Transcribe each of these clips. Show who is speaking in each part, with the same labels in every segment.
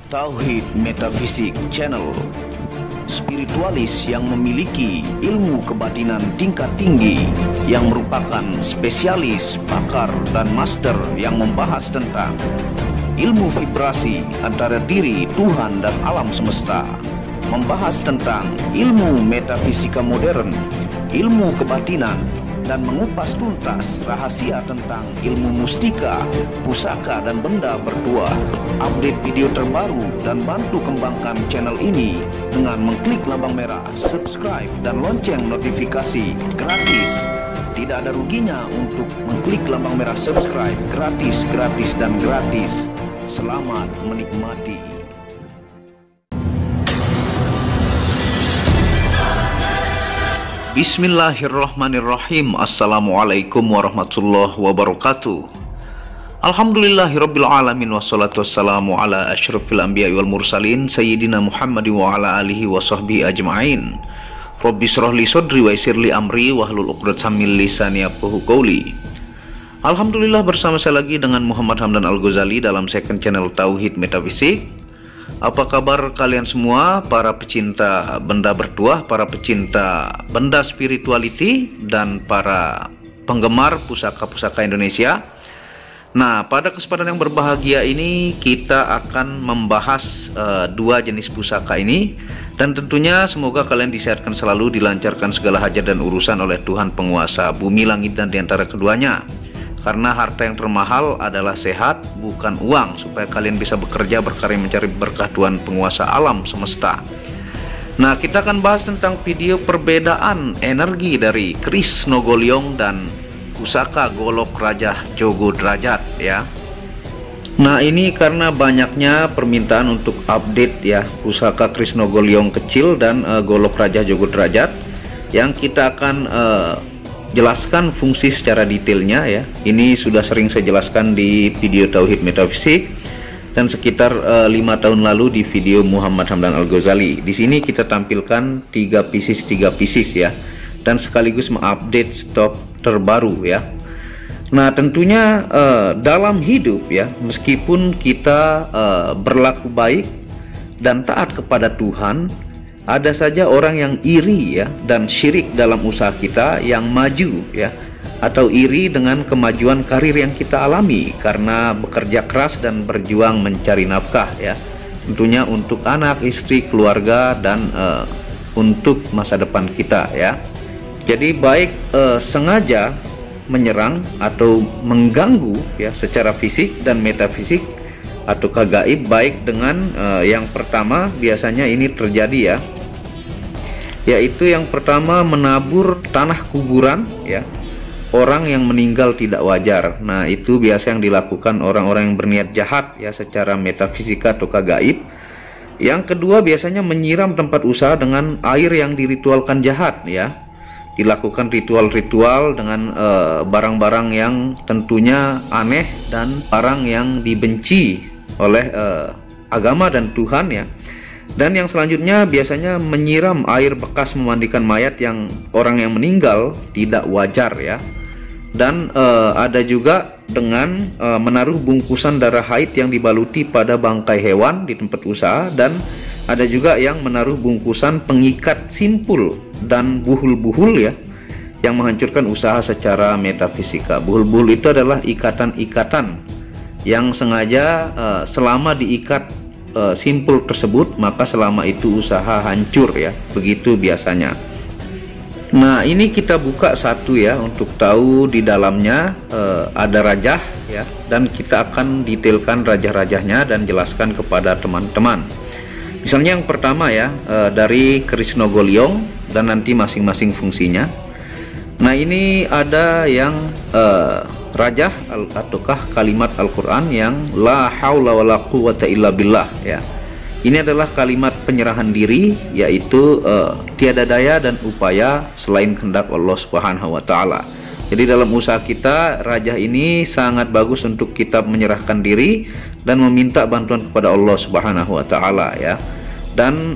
Speaker 1: Tauhid Metafisik Channel, spiritualis yang memiliki ilmu kebatinan tingkat tinggi, yang merupakan spesialis, pakar, dan master yang membahas tentang ilmu vibrasi antara diri, Tuhan, dan alam semesta, membahas tentang ilmu metafisika modern, ilmu kebatinan, dan mengupas tuntas rahasia tentang ilmu mustika, pusaka, dan benda bertuah. Update video terbaru dan bantu kembangkan channel ini dengan mengklik lambang merah subscribe dan lonceng notifikasi gratis. Tidak ada ruginya untuk mengklik lambang merah subscribe, gratis, dan gratis. Selamat menikmati. Bismillahirrahmanirrahim. Assalamualaikum warahmatullahi wabarakatuh. Alhamdulillahirabbil alamin, wassalatu wassalamu ala asyrafil anbiya'i wal mursalin sayyidina Muhammadin wa ala alihi wa sahbihi ajma'in. Rabbi shrah li sadri wa yassir li amri wahlul 'uqdatam min lisani yafqahu qawli. Alhamdulillah, bersama saya lagi dengan Muhammad Hamdan Al-Ghazali dalam second channel Tauhid Metafisik. Apa kabar kalian semua, para pecinta benda bertuah, para pecinta benda spirituality, dan para penggemar pusaka-pusaka Indonesia? Nah, pada kesempatan yang berbahagia ini kita akan membahas dua jenis pusaka ini. Dan tentunya semoga kalian disehatkan selalu, dilancarkan segala hajat dan urusan oleh Tuhan penguasa bumi, langit, dan diantara keduanya. Karena harta yang termahal adalah sehat, bukan uang, supaya kalian bisa bekerja, berkarya, mencari berkah Tuhan penguasa alam semesta. Nah, kita akan bahas tentang video perbedaan energi dari keris Nogolyong dan pusaka golok Raja Jogo Derajat ya. Nah, ini karena banyaknya permintaan untuk update ya pusaka keris Nogolyong kecil dan golok Raja Jogo Derajat, yang kita akan jelaskan fungsi secara detailnya ya. Ini sudah sering saya jelaskan di video Tauhid Metafisik dan sekitar 5 tahun lalu di video Muhammad Hamdan Al-Ghazali. Di sini kita tampilkan 3 pieces ya, dan sekaligus mengupdate stok terbaru ya. Nah, tentunya dalam hidup ya, meskipun kita berlaku baik dan taat kepada Tuhan, ada saja orang yang iri ya dan syirik dalam usaha kita yang maju ya, atau iri dengan kemajuan karir yang kita alami karena bekerja keras dan berjuang mencari nafkah ya, tentunya untuk anak, istri, keluarga, dan untuk masa depan kita ya. Jadi baik sengaja menyerang atau mengganggu ya secara fisik dan metafisik atau gaib, baik dengan yang pertama biasanya ini terjadi ya, yaitu yang pertama menabur tanah kuburan ya, orang yang meninggal tidak wajar. Nah, itu biasa yang dilakukan orang-orang yang berniat jahat ya secara metafisika atau gaib. Yang kedua biasanya menyiram tempat usaha dengan air yang diritualkan jahat ya, dilakukan ritual-ritual dengan barang-barang yang tentunya aneh dan barang yang dibenci oleh agama dan Tuhan ya. Dan yang selanjutnya biasanya menyiram air bekas memandikan mayat yang orang yang meninggal tidak wajar ya. Dan ada juga dengan menaruh bungkusan darah haid yang dibaluti pada bangkai hewan di tempat usaha, dan ada juga yang menaruh bungkusan pengikat simpul dan buhul-buhul ya, yang menghancurkan usaha secara metafisika. Buhul-buhul itu adalah ikatan-ikatan yang sengaja selama diikat simpul tersebut, maka selama itu usaha hancur ya, begitu biasanya. Nah, ini kita buka satu ya untuk tahu di dalamnya ada rajah ya, dan kita akan detailkan rajah-rajahnya dan jelaskan kepada teman-teman. Misalnya yang pertama ya, dari keris Nogolyong dan nanti masing-masing fungsinya. Nah, ini ada yang rajah ataukah kalimat Al-Quran yang la haula wala quwwata illa billah ya. Ini adalah kalimat penyerahan diri, yaitu tiada daya dan upaya selain kehendak Allah Subhanahu wa taala. Jadi dalam usaha kita, rajah ini sangat bagus untuk kita menyerahkan diri dan meminta bantuan kepada Allah Subhanahu wa taala ya. Dan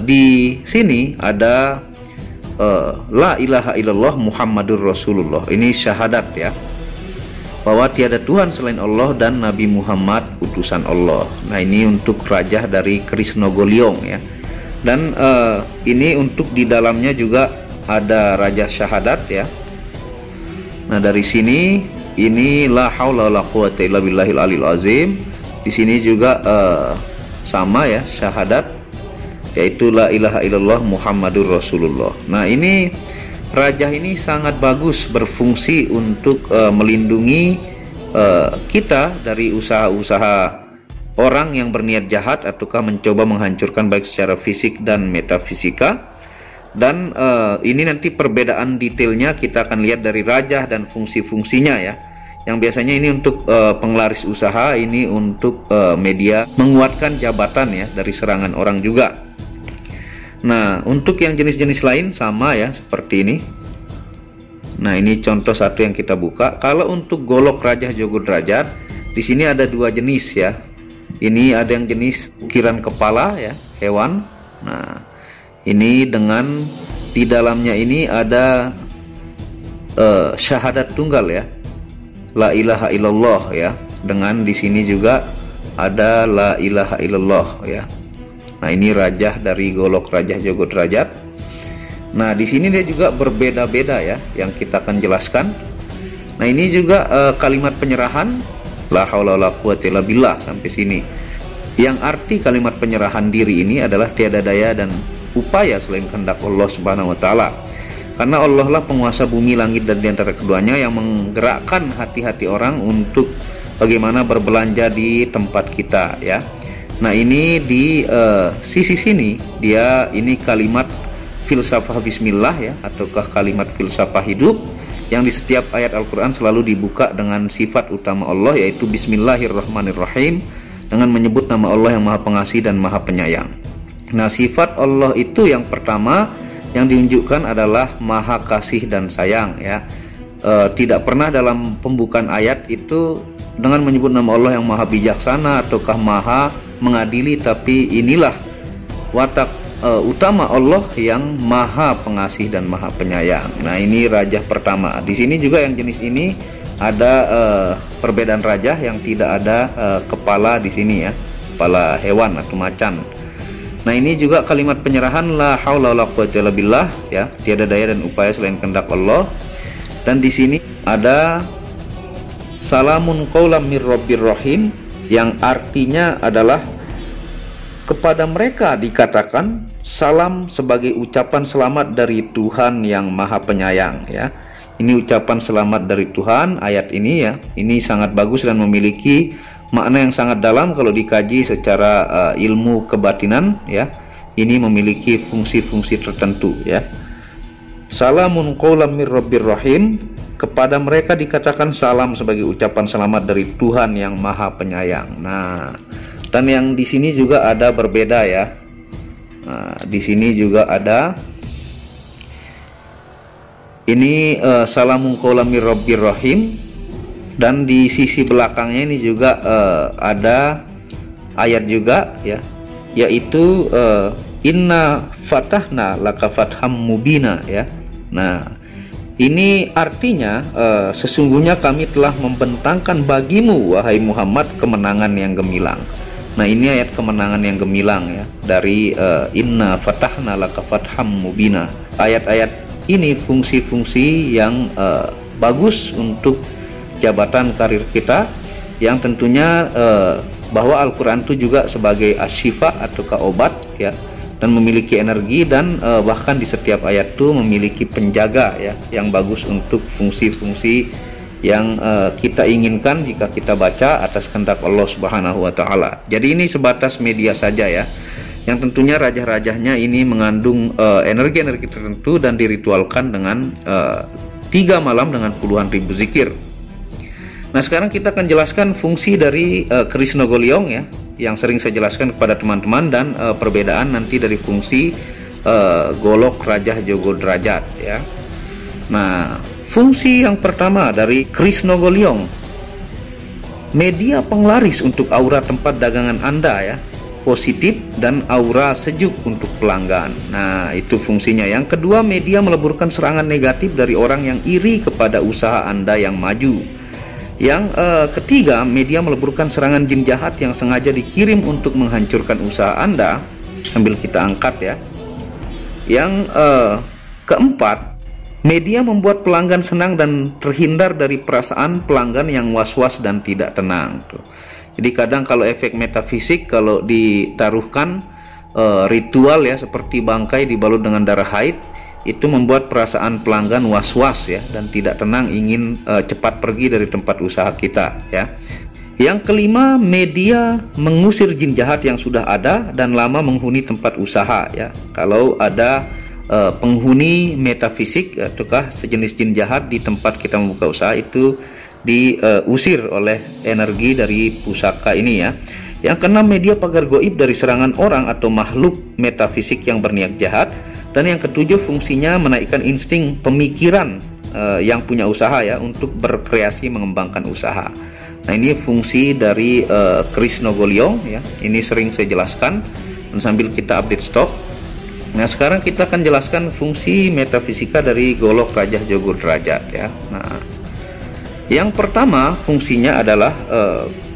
Speaker 1: di sini ada la ilaha illallah Muhammadur Rasulullah. Ini syahadat ya. bahwa tiada Tuhan selain Allah dan Nabi Muhammad utusan Allah. Nah, ini untuk Rajah dari Krisnogoliong ya. Dan ini untuk di dalamnya juga ada Rajah Syahadat ya. Nah, dari sini ini la haula wala quwata illa billahil aliyil azim. Di sini juga sama ya, syahadat, yaitu la ilaha illallah Muhammadur Rasulullah. Nah, ini Rajah ini sangat bagus berfungsi untuk melindungi kita dari usaha-usaha orang yang berniat jahat ataukah mencoba menghancurkan baik secara fisik dan metafisika. Dan ini nanti perbedaan detailnya kita akan lihat dari Rajah dan fungsi-fungsinya ya. Yang biasanya ini untuk penglaris usaha, ini untuk media menguatkan jabatan ya dari serangan orang juga. Nah, untuk yang jenis-jenis lain sama ya, seperti ini. Nah, ini contoh satu yang kita buka. Kalau untuk golok Rajah Jogo Derajat, di sini ada dua jenis ya. Ini ada yang jenis ukiran kepala ya, hewan. Nah, ini dengan di dalamnya ini ada syahadat tunggal ya, la ilaha illallah ya. Dengan di sini juga ada la ilaha illallah ya. Nah, ini Rajah dari golok Rajah Jogo Derajat. Nah, di sini dia juga berbeda-beda ya, yang kita akan jelaskan. Nah, ini juga kalimat penyerahan, la haula wala quwata illa billah sampai sini. Yang arti kalimat penyerahan diri ini adalah tiada daya dan upaya selain kehendak Allah Subhanahu wa taala. Karena Allah lah penguasa bumi, langit dan di antara keduanya, yang menggerakkan hati-hati orang untuk bagaimana berbelanja di tempat kita ya. Nah, ini di sisi sini dia ini kalimat filsafah bismillah ya, ataukah kalimat filsafah hidup yang di setiap ayat Al-Quran selalu dibuka dengan sifat utama Allah, yaitu bismillahirrahmanirrahim, dengan menyebut nama Allah yang maha pengasih dan maha penyayang. Nah, sifat Allah itu yang pertama yang diunjukkan adalah maha kasih dan sayang ya. Tidak pernah dalam pembukaan ayat itu dengan menyebut nama Allah yang maha bijaksana ataukah maha mengadili, tapi inilah watak utama Allah yang maha pengasih dan maha penyayang. Nah, ini Rajah pertama. Di sini juga yang jenis ini ada perbedaan Rajah yang tidak ada kepala di sini ya, kepala hewan atau macan. Nah, ini juga kalimat penyerahan la haula wala quwata illa billah ya, tiada daya dan upaya selain kehendak Allah. Dan di sini ada salamun qaulam mir rabbir rahim, yang artinya adalah kepada mereka dikatakan salam sebagai ucapan selamat dari Tuhan yang maha penyayang ya. Ini ucapan selamat dari Tuhan, ayat ini ya, ini sangat bagus dan memiliki makna yang sangat dalam kalau dikaji secara ilmu kebatinan ya. Ini memiliki fungsi-fungsi tertentu ya. Salamun qaulam mir rabbir rahim, kepada mereka dikatakan salam sebagai ucapan selamat dari Tuhan yang maha penyayang. Nah, dan yang di sini juga ada berbeda ya. Nah, di sini juga ada ini salamun qaulam mir rabbir rahim, dan di sisi belakangnya ini juga ada ayat juga ya, yaitu inna fatahna laka fatham mubina ya. Nah, ini artinya sesungguhnya kami telah membentangkan bagimu wahai Muhammad kemenangan yang gemilang. Nah, ini ayat kemenangan yang gemilang ya, dari inna fatahna laka fatham mubina. Ayat-ayat ini fungsi-fungsi yang bagus untuk jabatan karir kita, yang tentunya bahwa Al-Quran itu juga sebagai asyifa ataukah obat ya, dan memiliki energi, dan bahkan di setiap ayat itu memiliki penjaga ya, yang bagus untuk fungsi-fungsi yang kita inginkan jika kita baca atas kehendak Allah Subhanahu wa taala. Jadi ini sebatas media saja ya, yang tentunya rajah-rajahnya ini mengandung energi-energi tertentu dan diritualkan dengan 3 malam dengan puluhan ribu zikir. Nah, sekarang kita akan jelaskan fungsi dari Krisnogoliong ya, yang sering saya jelaskan kepada teman-teman, dan perbedaan nanti dari fungsi golok Rajah Jogo Derajat ya. Nah, fungsi yang pertama dari Krisnogoliong, media penglaris untuk aura tempat dagangan Anda ya, positif, dan aura sejuk untuk pelanggan. Nah, itu fungsinya. Yang kedua, media meleburkan serangan negatif dari orang yang iri kepada usaha Anda yang maju. Yang ketiga, media meleburkan serangan jin jahat yang sengaja dikirim untuk menghancurkan usaha Anda. Sambil kita angkat ya. Yang keempat, media membuat pelanggan senang dan terhindar dari perasaan pelanggan yang was-was dan tidak tenang. Jadi kadang kalau efek metafisik, kalau ditaruhkan ritual ya, seperti bangkai dibalut dengan darah haid, itu membuat perasaan pelanggan was-was ya, dan tidak tenang, ingin cepat pergi dari tempat usaha kita ya. Yang kelima, media mengusir jin jahat yang sudah ada dan lama menghuni tempat usaha ya. Kalau ada penghuni metafisik ataukah sejenis jin jahat di tempat kita membuka usaha, itu diusir oleh energi dari pusaka ini ya. Yang keenam, media pagar goib dari serangan orang atau makhluk metafisik yang berniat jahat. Dan yang ketujuh, fungsinya menaikkan insting pemikiran yang punya usaha ya, untuk berkreasi mengembangkan usaha. Nah, ini fungsi dari Kris Nogoliong ya. Ini sering saya jelaskan dan sambil kita update stok. Nah, sekarang kita akan jelaskan fungsi metafisika dari golok Raja Jogo Derajat ya. Nah, yang pertama, fungsinya adalah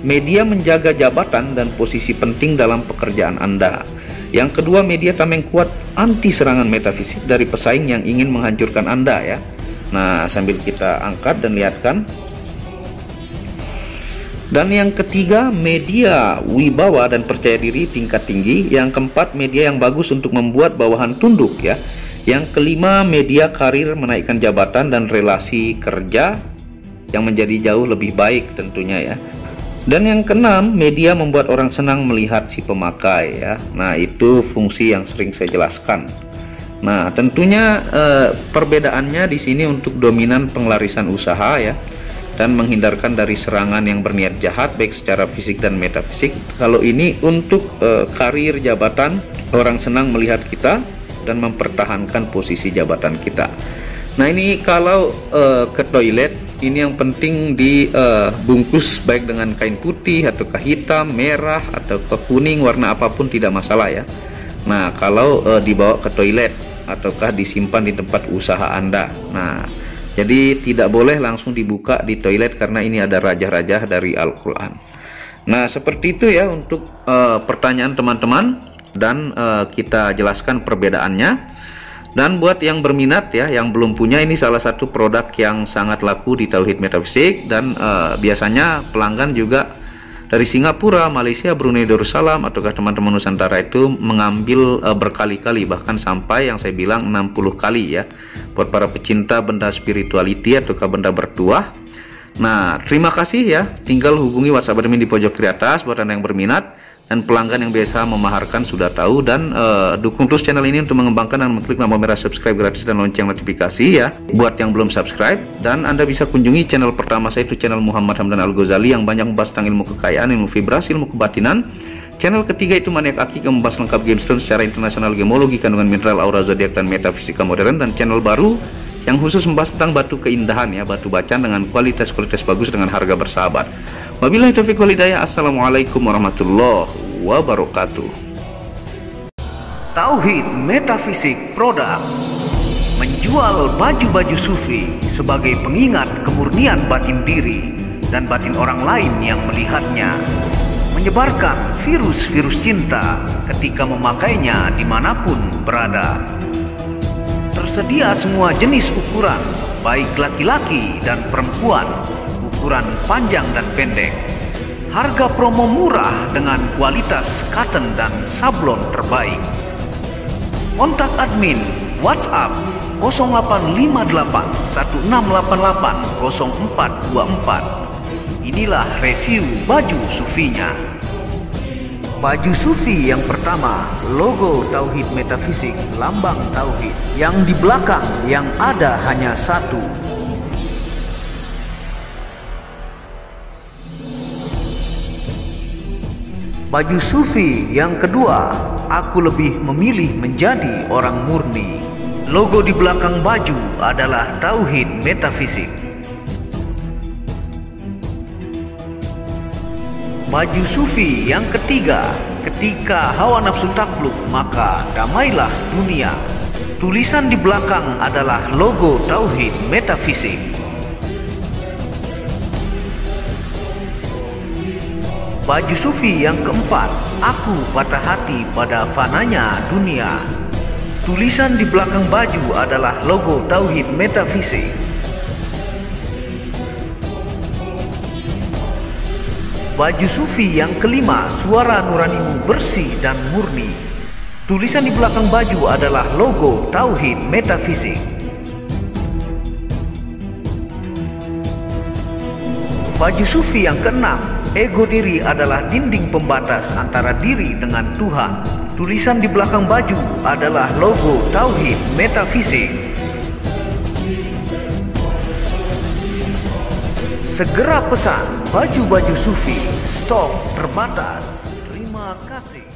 Speaker 1: media menjaga jabatan dan posisi penting dalam pekerjaan Anda. Yang kedua, media tameng kuat anti serangan metafisik dari pesaing yang ingin menghancurkan Anda ya. Nah, sambil kita angkat dan lihatkan. Dan yang ketiga, media wibawa dan percaya diri tingkat tinggi. Yang keempat, media yang bagus untuk membuat bawahan tunduk ya. Yang kelima, media karir, menaikkan jabatan dan relasi kerja yang menjadi jauh lebih baik tentunya ya. Dan yang keenam, media membuat orang senang melihat si pemakai ya. Nah, itu fungsi yang sering saya jelaskan. Nah, tentunya perbedaannya di sini untuk dominan penglarisan usaha ya, dan menghindarkan dari serangan yang berniat jahat baik secara fisik dan metafisik. Kalau ini untuk karir, jabatan, orang senang melihat kita dan mempertahankan posisi jabatan kita. Nah, ini kalau ke toilet, ini yang penting dibungkus baik dengan kain putih ataukah hitam, merah ataukah kuning, warna apapun tidak masalah ya. Nah, kalau dibawa ke toilet ataukah disimpan di tempat usaha Anda. Nah, jadi tidak boleh langsung dibuka di toilet karena ini ada raja-raja dari Al-Quran. Nah, seperti itu ya untuk pertanyaan teman-teman, dan kita jelaskan perbedaannya. Dan buat yang berminat ya, yang belum punya, ini salah satu produk yang sangat laku di Tauhid Metafisik, dan biasanya pelanggan juga dari Singapura, Malaysia, Brunei Darussalam ataukah teman-teman Nusantara itu mengambil berkali-kali, bahkan sampai yang saya bilang 60 kali ya, buat para pecinta benda spirituality ataukah benda bertuah. Nah, terima kasih ya, tinggal hubungi WhatsApp admin di pojok kiri atas buat Anda yang berminat. Dan pelanggan yang biasa memaharkan sudah tahu, dan dukung terus channel ini untuk mengembangkan dan mengklik tombol merah subscribe gratis dan lonceng notifikasi ya buat yang belum subscribe. Dan Anda bisa kunjungi channel pertama saya, itu channel Muhammad Hamdan Al-Ghazali yang banyak membahas tentang ilmu kekayaan, ilmu vibrasi, ilmu kebatinan. Channel ketiga itu Maniak Akik yang membahas lengkap gemstone secara internasional, gemologi, kandungan mineral, aura zodiak dan metafisika modern. Dan channel baru yang khusus membahas tentang batu keindahan ya, batu bacan dengan kualitas bagus dengan harga bersahabat. Wabillahi taufiq wal hidayah. Assalamualaikum warahmatullahi wabarakatuh.
Speaker 2: Tauhid Metafisik Produk menjual baju-baju sufi sebagai pengingat kemurnian batin diri dan batin orang lain yang melihatnya, menyebarkan virus-virus cinta ketika memakainya dimanapun berada. Tersedia semua jenis ukuran, baik laki-laki dan perempuan, ukuran panjang dan pendek. Harga promo murah dengan kualitas cotton dan sablon terbaik. Kontak admin WhatsApp 0858 1688 0424. Inilah review baju sufinya. Baju sufi yang pertama, logo Tauhid Metafisik, lambang Tauhid. Yang di belakang yang ada hanya satu. Baju sufi yang kedua, aku lebih memilih menjadi orang murni. Logo di belakang baju adalah Tauhid Metafisik. Baju sufi yang ketiga, ketika hawa nafsu takluk maka damailah dunia. Tulisan di belakang adalah logo Tauhid Metafisik. Baju sufi yang keempat, aku patah hati pada fananya dunia. Tulisan di belakang baju adalah logo Tauhid Metafisik. Baju sufi yang kelima, suara nuranimu bersih dan murni. Tulisan di belakang baju adalah logo Tauhid Metafisik. Baju sufi yang keenam, ego diri adalah dinding pembatas antara diri dengan Tuhan. Tulisan di belakang baju adalah logo Tauhid Metafisik. Segera pesan baju-baju sufi, stok terbatas. Terima kasih.